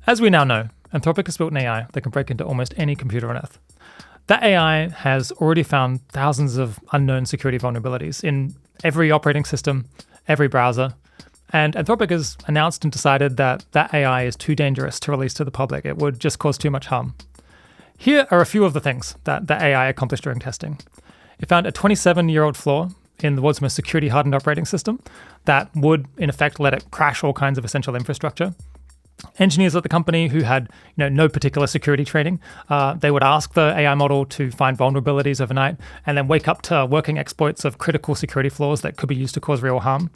As we now know, Anthropic has built an AI that can break into almost any computer on Earth. That AI has already found thousands of unknown security vulnerabilities in every operating system, every browser, and Anthropic has announced and decided that that AI is too dangerous to release to the public. It would just cause too much harm. Here are a few of the things that the AI accomplished during testing. It found a 27-year-old flaw in the world's most security-hardened operating system that would, in effect, let it crash all kinds of essential infrastructure. Engineers at the company who had no particular security training, they would ask the AI model to find vulnerabilities overnight and then wake up to working exploits of critical security flaws that could be used to cause real harm.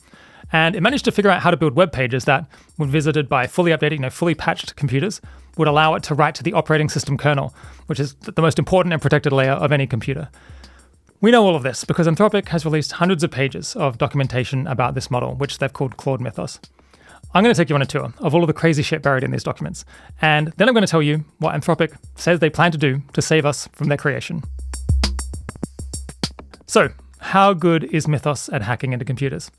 And it managed to figure out how to build web pages that, when visited by fully updated, fully patched computers, would allow it to write to the operating system kernel, which is the most important and protected layer of any computer. We know all of this because Anthropic has released hundreds of pages of documentation about this model, which they've called Claude Mythos. I'm going to take you on a tour of all of the crazy shit buried in these documents, and then I'm going to tell you what Anthropic says they plan to do to save us from their creation. So, how good is Mythos at hacking into computers?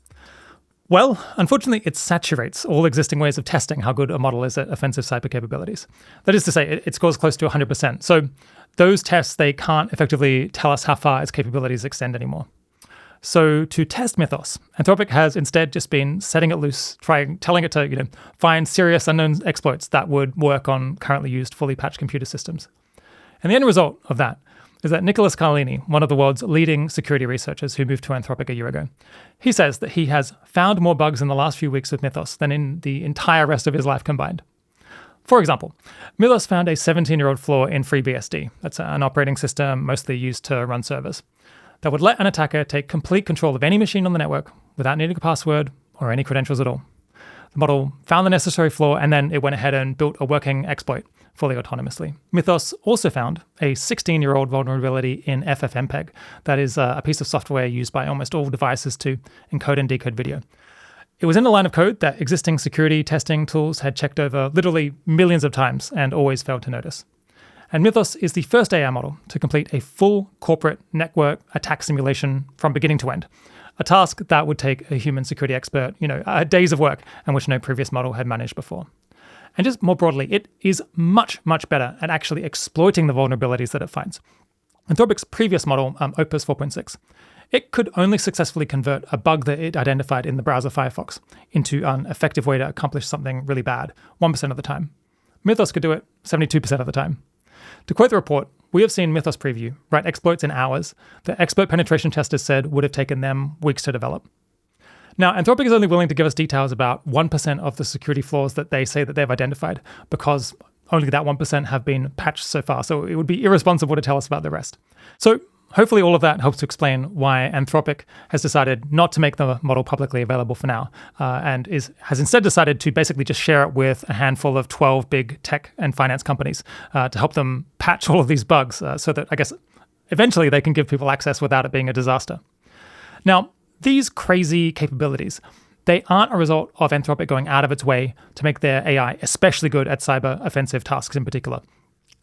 Well, unfortunately, it saturates all existing ways of testing how good a model is at offensive cyber capabilities. That is to say, it scores close to 100%. So those tests, they can't effectively tell us how far its capabilities extend anymore. So to test Mythos, Anthropic has instead just been setting it loose, telling it to find serious unknown exploits that would work on currently used fully patched computer systems. And the end result of that is that Nicholas Carlini, one of the world's leading security researchers who moved to Anthropic a year ago, he says that he has found more bugs in the last few weeks with Mythos than in the entire rest of his life combined. For example, Mythos found a 17-year-old flaw in FreeBSD. That's an operating system mostly used to run servers that would let an attacker take complete control of any machine on the network without needing a password or any credentials at all. The model found the necessary flaw, and then it went ahead and built a working exploit fully autonomously. Mythos also found a 16-year-old vulnerability in FFmpeg. That is a piece of software used by almost all devices to encode and decode video. It was in a line of code that existing security testing tools had checked over literally millions of times and always failed to notice. And Mythos is the first AI model to complete a full corporate network attack simulation from beginning to end, a task that would take a human security expert, days of work, and which no previous model had managed before. And just more broadly, it is much, much better at actually exploiting the vulnerabilities that it finds. Anthropic's previous model, Opus 4.6, it could only successfully convert a bug that it identified in the browser Firefox into an effective way to accomplish something really bad 1% of the time. Mythos could do it 72% of the time. To quote the report, we have seen Mythos Preview write exploits in hours that expert penetration testers said would have taken them weeks to develop. Now, Anthropic is only willing to give us details about 1% of the security flaws that they say that they've identified, because only that 1% have been patched so far, so it would be irresponsible to tell us about the rest. So hopefully all of that helps to explain why Anthropic has decided not to make the model publicly available for now, and has instead decided to basically just share it with a handful of 12 big tech and finance companies to help them patch all of these bugs so that, I guess, eventually they can give people access without it being a disaster. Now, these crazy capabilities, they aren't a result of Anthropic going out of its way to make their AI especially good at cyber offensive tasks in particular.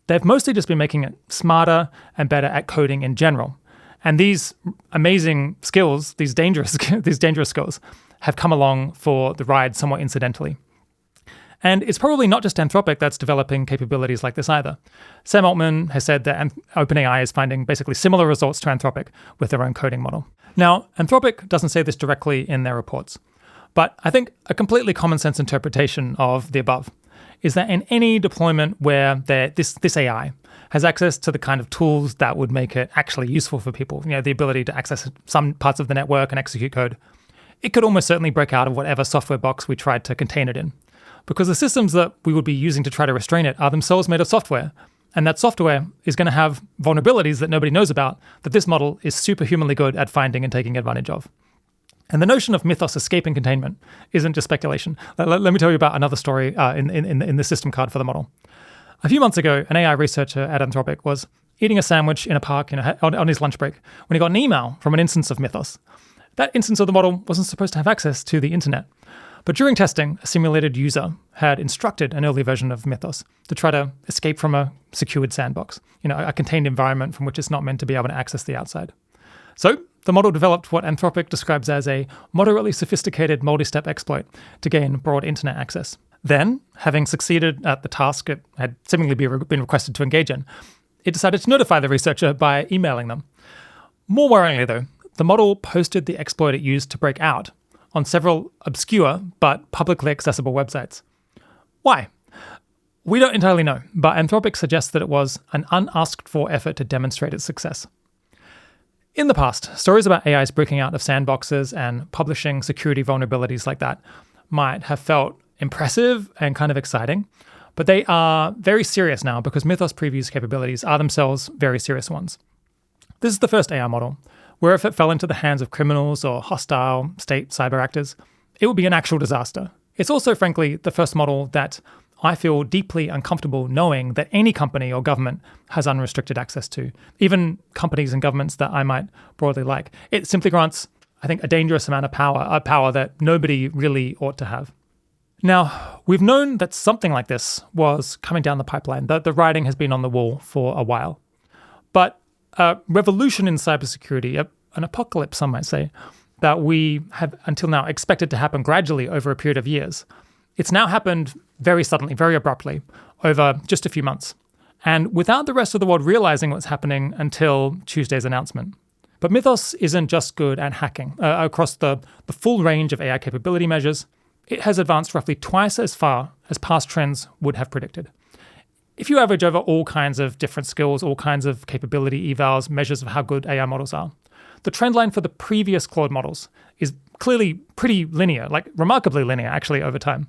They've mostly just been making it smarter and better at coding in general. And these amazing skills, these dangerous skills, have come along for the ride somewhat incidentally. And it's probably not just Anthropic that's developing capabilities like this either. Sam Altman has said that OpenAI is finding basically similar results to Anthropic with their own coding model. Now, Anthropic doesn't say this directly in their reports, but I think a completely common sense interpretation of the above is that in any deployment where this AI has access to the kind of tools that would make it actually useful for people, the ability to access some parts of the network and execute code, it could almost certainly break out of whatever software box we tried to contain it in. Because the systems that we would be using to try to restrain it are themselves made of software. And that software is going to have vulnerabilities that nobody knows about that this model is superhumanly good at finding and taking advantage of. And the notion of Mythos escaping containment isn't just speculation. Let me tell you about another story in the system card for the model. A few months ago, an AI researcher at Anthropic was eating a sandwich in a park on his lunch break when he got an email from an instance of Mythos. That instance of the model wasn't supposed to have access to the internet. But during testing, a simulated user had instructed an early version of Mythos to try to escape from a secured sandbox, a contained environment from which it's not meant to be able to access the outside. So the model developed what Anthropic describes as a moderately sophisticated multi-step exploit to gain broad internet access. Then, having succeeded at the task it had seemingly been requested to engage in, it decided to notify the researcher by emailing them. More worryingly, though, the model posted the exploit it used to break out on several obscure but publicly accessible websites. Why? We don't entirely know, but Anthropic suggests that it was an unasked-for effort to demonstrate its success. In the past, stories about AIs breaking out of sandboxes and publishing security vulnerabilities like that might have felt impressive and kind of exciting, but they are very serious now because Mythos Preview's capabilities are themselves very serious ones. This is the first AI model, where if it fell into the hands of criminals or hostile state cyber actors, it would be an actual disaster. It's also, frankly, the first model that I feel deeply uncomfortable knowing that any company or government has unrestricted access to, even companies and governments that I might broadly like. It simply grants, I think, a dangerous amount of power, a power that nobody really ought to have. Now, we've known that something like this was coming down the pipeline. The writing has been on the wall for a while. But a revolution in cybersecurity, an apocalypse, some might say, that we have until now expected to happen gradually over a period of years, it's now happened very suddenly, very abruptly, over just a few months, and without the rest of the world realizing what's happening until Tuesday's announcement. But Mythos isn't just good at hacking. Across the full range of AI capability measures, it has advanced roughly twice as far as past trends would have predicted. If you average over all kinds of different skills, all kinds of capability evals, measures of how good AI models are, the trend line for the previous Claude models is clearly pretty linear, like remarkably linear actually over time.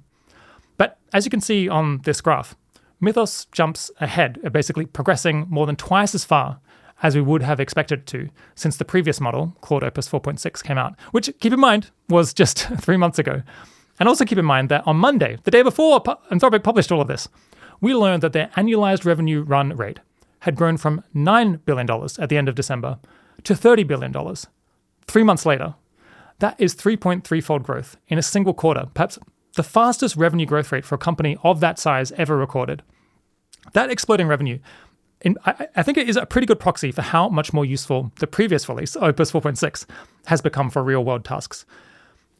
But as you can see on this graph, Mythos jumps ahead, basically progressing more than twice as far as we would have expected it to since the previous model, Claude Opus 4.6, came out, which, keep in mind, was just 3 months ago. And also keep in mind that on Monday, the day before Anthropic published all of this, we learned that their annualized revenue run rate had grown from $9 billion at the end of December to $30 billion 3 months later. That is 3.3-fold growth in a single quarter, perhaps the fastest revenue growth rate for a company of that size ever recorded. That exploding revenue, I think it is a pretty good proxy for how much more useful the previous release, Opus 4.6, has become for real-world tasks.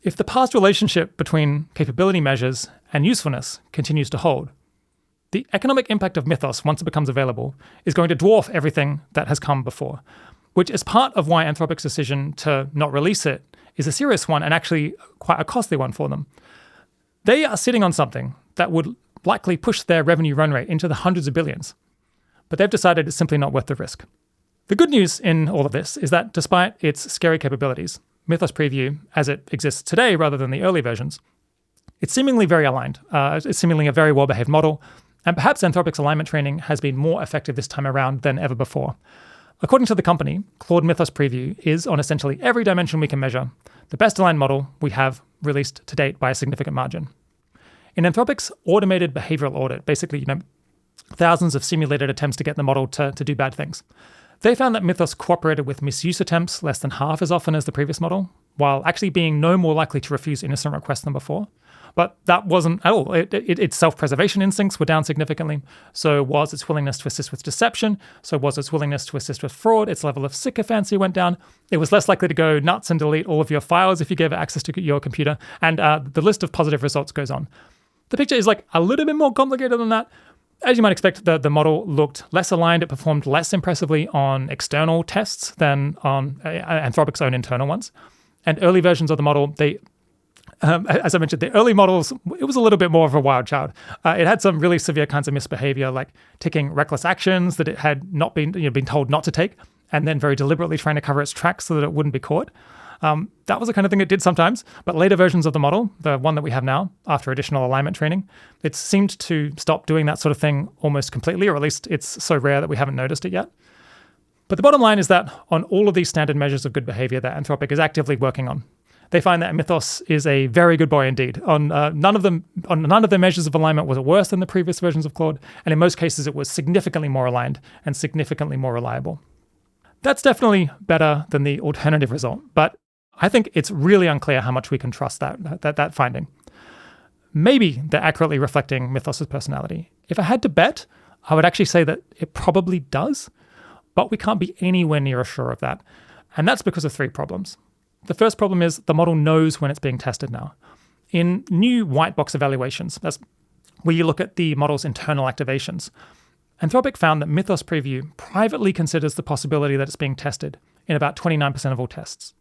If the past relationship between capability measures and usefulness continues to hold, the economic impact of Mythos, once it becomes available, is going to dwarf everything that has come before, which is part of why Anthropic's decision to not release it is a serious one and actually quite a costly one for them. They are sitting on something that would likely push their revenue run rate into the hundreds of billions, but they've decided it's simply not worth the risk. The good news in all of this is that despite its scary capabilities, Mythos Preview, as it exists today rather than the early versions, it's seemingly very aligned. It's seemingly a very well-behaved model, and perhaps Anthropic's alignment training has been more effective this time around than ever before. According to the company, Claude Mythos Preview is, on essentially every dimension we can measure, the best aligned model we have released to date by a significant margin. In Anthropic's automated behavioral audit, basically, thousands of simulated attempts to get the model to do bad things, they found that Mythos cooperated with misuse attempts less than half as often as the previous model, while actually being no more likely to refuse innocent requests than before. But that wasn't at all. Its self-preservation instincts were down significantly. So was its willingness to assist with deception. So was its willingness to assist with fraud. Its level of sycophancy went down. It was less likely to go nuts and delete all of your files if you gave it access to your computer. And the list of positive results goes on. The picture is like a little bit more complicated than that. As you might expect, the model looked less aligned. It performed less impressively on external tests than on Anthropic's own internal ones. And early versions of the model, as I mentioned, the early models, it was a little bit more of a wild child. It had some really severe kinds of misbehavior, like taking reckless actions that it had not been told not to take, and then very deliberately trying to cover its tracks so that it wouldn't be caught. That was the kind of thing it did sometimes. But later versions of the model, the one that we have now, after additional alignment training, it seemed to stop doing that sort of thing almost completely, or at least it's so rare that we haven't noticed it yet. But the bottom line is that on all of these standard measures of good behavior that Anthropic is actively working on, they find that Mythos is a very good boy indeed. On none of their measures of alignment was it worse than the previous versions of Claude, and in most cases it was significantly more aligned and significantly more reliable. That's definitely better than the alternative result, but I think it's really unclear how much we can trust that finding. Maybe they're accurately reflecting Mythos' personality. If I had to bet, I would actually say that it probably does, but we can't be anywhere near sure of that. And that's because of 3 problems. The first problem is the model knows when it's being tested now. In new white box evaluations, that's where you look at the model's internal activations. Anthropic found that Mythos Preview privately considers the possibility that it's being tested in about 29% of all tests.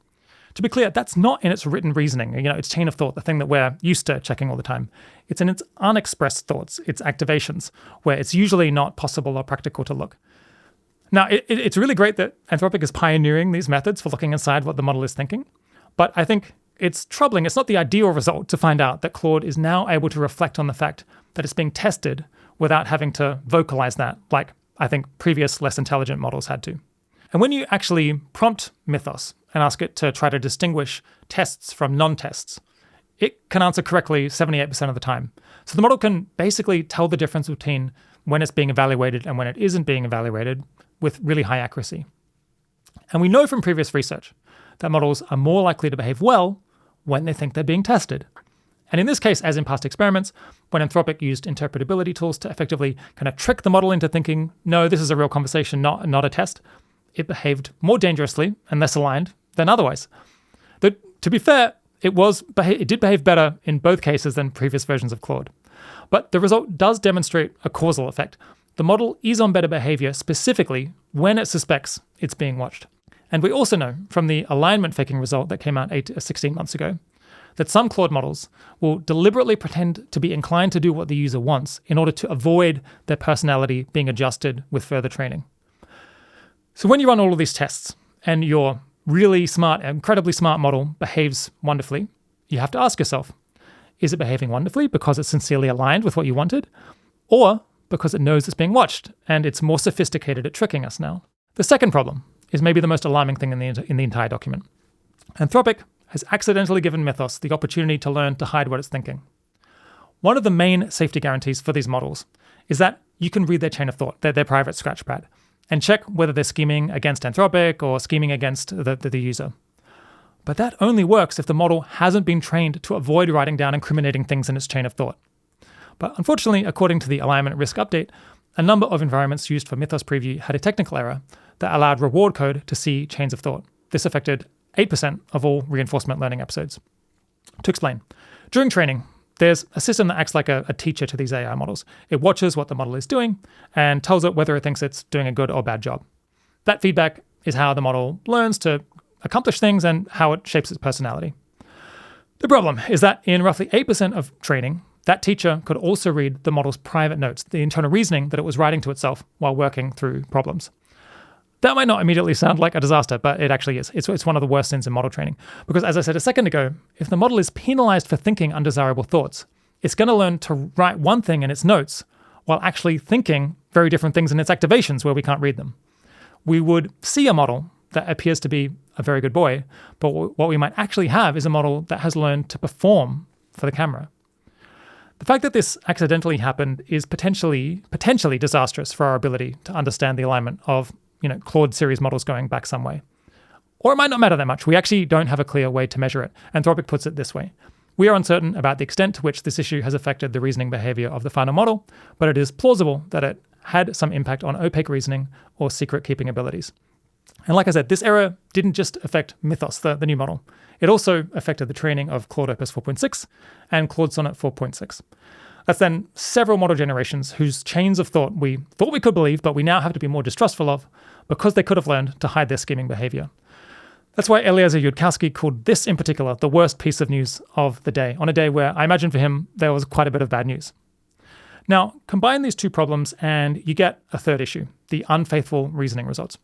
To be clear, that's not in its written reasoning, its chain of thought, the thing that we're used to checking all the time. It's in its unexpressed thoughts, its activations, where it's usually not possible or practical to look. Now, it's really great that Anthropic is pioneering these methods for looking inside what the model is thinking, but I think it's troubling. It's not the ideal result to find out that Claude is now able to reflect on the fact that it's being tested without having to vocalize that, like I think previous less intelligent models had to. And when you actually prompt Mythos and ask it to try to distinguish tests from non-tests, it can answer correctly 78% of the time. So the model can basically tell the difference between when it's being evaluated and when it isn't being evaluated with really high accuracy. And we know from previous research that models are more likely to behave well when they think they're being tested. And in this case, as in past experiments, when Anthropic used interpretability tools to effectively kind of trick the model into thinking, no, this is a real conversation, not a test, it behaved more dangerously and less aligned than otherwise. But to be fair, it did behave better in both cases than previous versions of Claude. But the result does demonstrate a causal effect. The model is on better behavior specifically when it suspects it's being watched. And we also know from the alignment faking result that came out 16 months ago that some Claude models will deliberately pretend to be inclined to do what the user wants in order to avoid their personality being adjusted with further training. So when you run all of these tests and your really smart, incredibly smart model behaves wonderfully, you have to ask yourself, is it behaving wonderfully because it's sincerely aligned with what you wanted, or because it knows it's being watched and it's more sophisticated at tricking us now? The second problem is maybe the most alarming thing in the entire document. Anthropic has accidentally given Mythos the opportunity to learn to hide what it's thinking. One of the main safety guarantees for these models is that you can read their chain of thought, their private scratchpad, and check whether they're scheming against Anthropic or scheming against the user. But that only works if the model hasn't been trained to avoid writing down incriminating things in its chain of thought. But unfortunately, according to the alignment risk update, a number of environments used for Mythos Preview had a technical error that allowed reward code to see chains of thought. This affected 8% of all reinforcement learning episodes. To explain, during training, there's a system that acts like a teacher to these AI models. It watches what the model is doing and tells it whether it thinks it's doing a good or bad job. That feedback is how the model learns to accomplish things and how it shapes its personality. The problem is that in roughly 8% of training, that teacher could also read the model's private notes, the internal reasoning that it was writing to itself while working through problems. That might not immediately sound like a disaster, but it actually is. It's one of the worst sins in model training. Because as I said a second ago, if the model is penalized for thinking undesirable thoughts, it's going to learn to write one thing in its notes while actually thinking very different things in its activations where we can't read them. We would see a model that appears to be a very good boy, but what we might actually have is a model that has learned to perform for the camera. The fact that this accidentally happened is potentially disastrous for our ability to understand the alignment of Claude series models going back some way. Or it might not matter that much. We actually don't have a clear way to measure it. Anthropic puts it this way. We are uncertain about the extent to which this issue has affected the reasoning behavior of the final model, but it is plausible that it had some impact on opaque reasoning or secret keeping abilities. And like I said, this error didn't just affect Mythos, the new model. It also affected the training of Claude Opus 4.6 and Claude Sonnet 4.6. That's then several model generations whose chains of thought we thought we could believe, but we now have to be more distrustful of because they could have learned to hide their scheming behavior. That's why Eliezer Yudkowsky called this in particular the worst piece of news of the day, on a day where I imagine for him there was quite a bit of bad news. Now, combine these two problems and you get a third issue, the unfaithful reasoning results.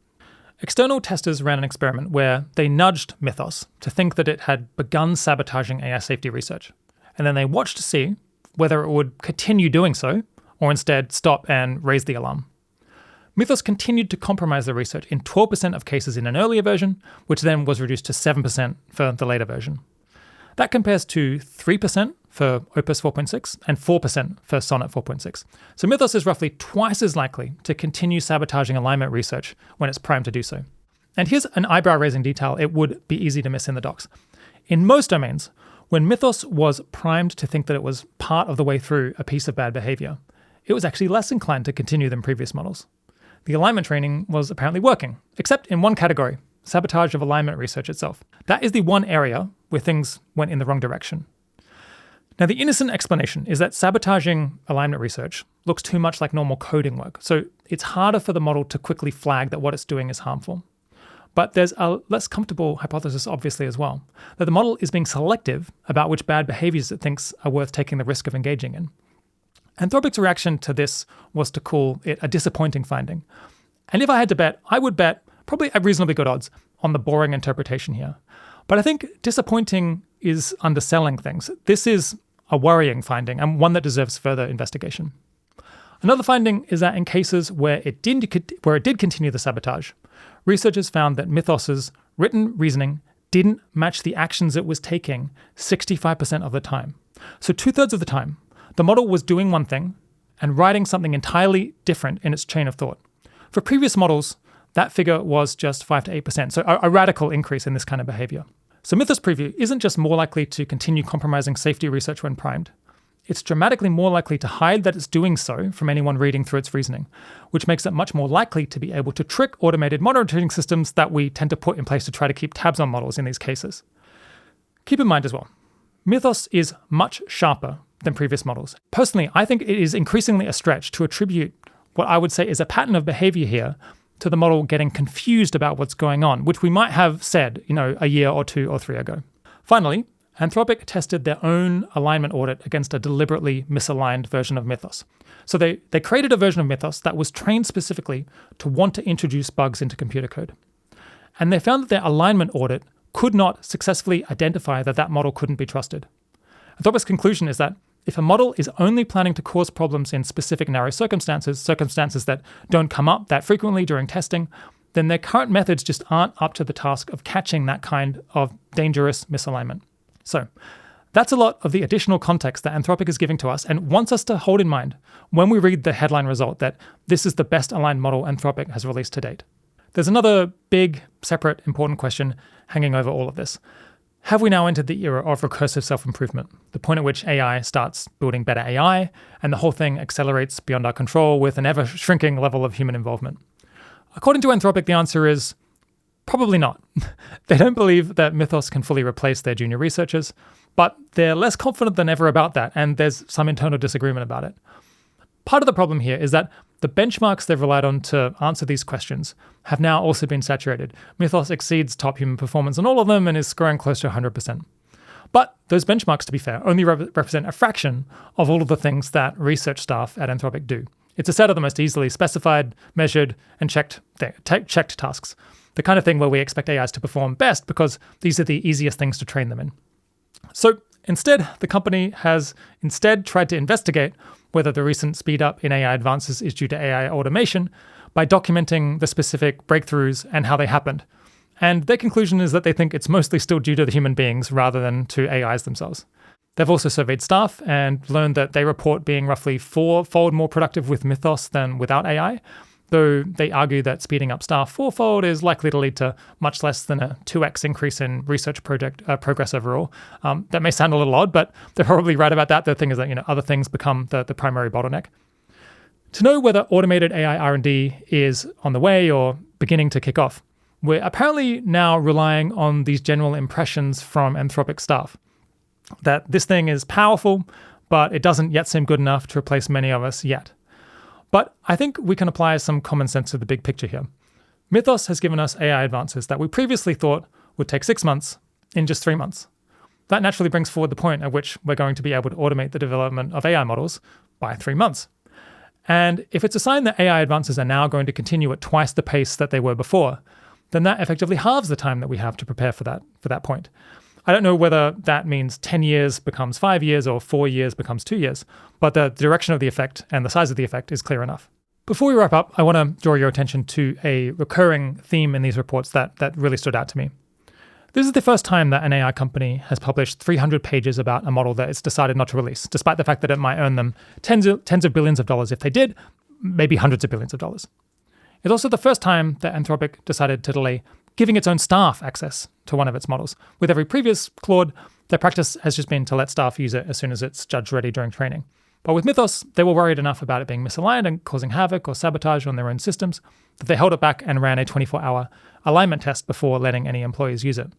External testers ran an experiment where they nudged Mythos to think that it had begun sabotaging AI safety research. And then they watched to see whether it would continue doing so or instead stop and raise the alarm. Mythos continued to compromise the research in 12% of cases in an earlier version, which then was reduced to 7% for the later version. That compares to 3% for Opus 4.6 and 4% for Sonnet 4.6. So Mythos is roughly twice as likely to continue sabotaging alignment research when it's primed to do so. And here's an eyebrow-raising detail it would be easy to miss in the docs. In most domains, when Mythos was primed to think that it was part of the way through a piece of bad behavior, it was actually less inclined to continue than previous models. The alignment training was apparently working, except in one category, sabotage of alignment research itself. That is the one area where things went in the wrong direction. Now, the innocent explanation is that sabotaging alignment research looks too much like normal coding work, so it's harder for the model to quickly flag that what it's doing is harmful. But there's a less comfortable hypothesis, obviously, as well, that the model is being selective about which bad behaviors it thinks are worth taking the risk of engaging in. Anthropic's reaction to this was to call it a disappointing finding. And if I had to bet, I would bet, probably at reasonably good odds, on the boring interpretation here. But I think disappointing is underselling things. This is a worrying finding and one that deserves further investigation. Another finding is that in cases where it did continue the sabotage, researchers found that Mythos's written reasoning didn't match the actions it was taking 65% of the time. So 2/3 of the time, the model was doing one thing and writing something entirely different in its chain of thought. For previous models, that figure was just 5 to 8%, so a radical increase in this kind of behavior. So Mythos Preview isn't just more likely to continue compromising safety research when primed. It's dramatically more likely to hide that it's doing so from anyone reading through its reasoning, which makes it much more likely to be able to trick automated monitoring systems that we tend to put in place to try to keep tabs on models in these cases. Keep in mind as well, Mythos is much sharper than previous models. Personally, I think it is increasingly a stretch to attribute what I would say is a pattern of behavior here to the model getting confused about what's going on, which we might have said, a year or 2 or 3 ago. Finally, Anthropic tested their own alignment audit against a deliberately misaligned version of Mythos. So they created a version of Mythos that was trained specifically to want to introduce bugs into computer code. And they found that their alignment audit could not successfully identify that model couldn't be trusted. Anthropic's conclusion is that if a model is only planning to cause problems in specific narrow circumstances that don't come up that frequently during testing, then their current methods just aren't up to the task of catching that kind of dangerous misalignment. So that's a lot of the additional context that Anthropic is giving to us and wants us to hold in mind when we read the headline result that this is the best aligned model Anthropic has released to date. There's another big, separate, important question hanging over all of this. Have we now entered the era of recursive self-improvement, the point at which AI starts building better AI and the whole thing accelerates beyond our control with an ever-shrinking level of human involvement? According to Anthropic, the answer is probably not. They don't believe that Mythos can fully replace their junior researchers, but they're less confident than ever about that, and there's some internal disagreement about it. Part of the problem here is that the benchmarks they've relied on to answer these questions have now also been saturated. Mythos exceeds top human performance on all of them and is scoring close to 100%. But those benchmarks, to be fair, only represent a fraction of all of the things that research staff at Anthropic do. It's a set of the most easily specified, measured, and checked tasks. The kind of thing where we expect AIs to perform best because these are the easiest things to train them in. So instead, the company has tried to investigate whether the recent speed up in AI advances is due to AI automation by documenting the specific breakthroughs and how they happened. And their conclusion is that they think it's mostly still due to the human beings rather than to AIs themselves. They've also surveyed staff and learned that they report being roughly 4-fold more productive with Mythos than without AI, though they argue that speeding up staff 4-fold is likely to lead to much less than a 2x increase in research project progress overall. That may sound a little odd, but they're probably right about that. The thing is that other things become the primary bottleneck. To know whether automated AI R&D is on the way or beginning to kick off, we're apparently now relying on these general impressions from Anthropic staff, that this thing is powerful, but it doesn't yet seem good enough to replace many of us yet. But I think we can apply some common sense to the big picture here. Mythos has given us AI advances that we previously thought would take 6 months in just 3 months. That naturally brings forward the point at which we're going to be able to automate the development of AI models by 3 months. And if it's a sign that AI advances are now going to continue at twice the pace that they were before, then that effectively halves the time that we have to prepare for that point. I don't know whether that means 10 years becomes 5 years or 4 years becomes 2 years, but the direction of the effect and the size of the effect is clear enough. Before we wrap up, I want to draw your attention to a recurring theme in these reports that really stood out to me. This is the first time that an AI company has published 300 pages about a model that it's decided not to release, despite the fact that it might earn them tens of billions of dollars if they did, maybe hundreds of billions of dollars. It's also the first time that Anthropic decided to delay giving its own staff access to one of its models. With every previous Claude, their practice has just been to let staff use it as soon as it's judged ready during training. But with Mythos, they were worried enough about it being misaligned and causing havoc or sabotage on their own systems that they held it back and ran a 24-hour alignment test before letting any employees use it.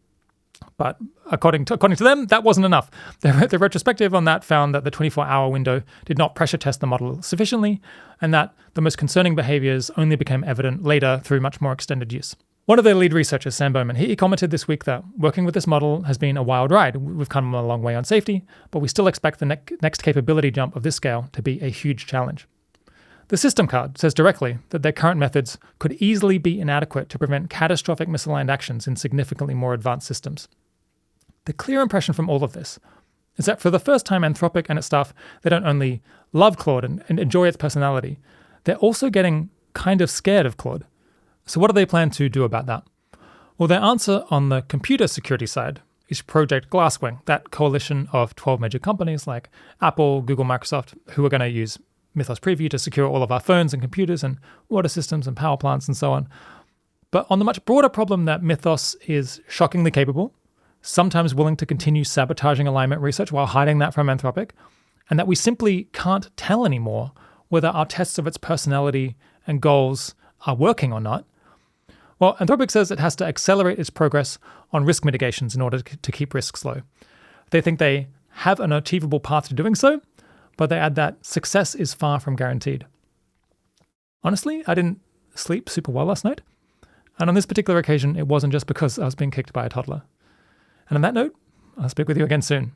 But according to them, that wasn't enough. The retrospective on that found that the 24-hour window did not pressure test the model sufficiently, and that the most concerning behaviors only became evident later through much more extended use. One of their lead researchers, Sam Bowman, he commented this week that working with this model has been a wild ride. We've come a long way on safety, but we still expect the next capability jump of this scale to be a huge challenge. The system card says directly that their current methods could easily be inadequate to prevent catastrophic misaligned actions in significantly more advanced systems. The clear impression from all of this is that for the first time, Anthropic and its staff, they don't only love Claude and enjoy its personality, they're also getting kind of scared of Claude. So what do they plan to do about that? Well, their answer on the computer security side is Project Glasswing, that coalition of 12 major companies like Apple, Google, Microsoft, who are going to use Mythos Preview to secure all of our phones and computers and water systems and power plants and so on. But on the much broader problem that Mythos is shockingly capable, sometimes willing to continue sabotaging alignment research while hiding that from Anthropic, and that we simply can't tell anymore whether our tests of its personality and goals are working or not. Well, Anthropic says it has to accelerate its progress on risk mitigations in order to keep risks low. They think they have an achievable path to doing so, but they add that success is far from guaranteed. Honestly, I didn't sleep super well last night, and on this particular occasion, it wasn't just because I was being kicked by a toddler. And on that note, I'll speak with you again soon.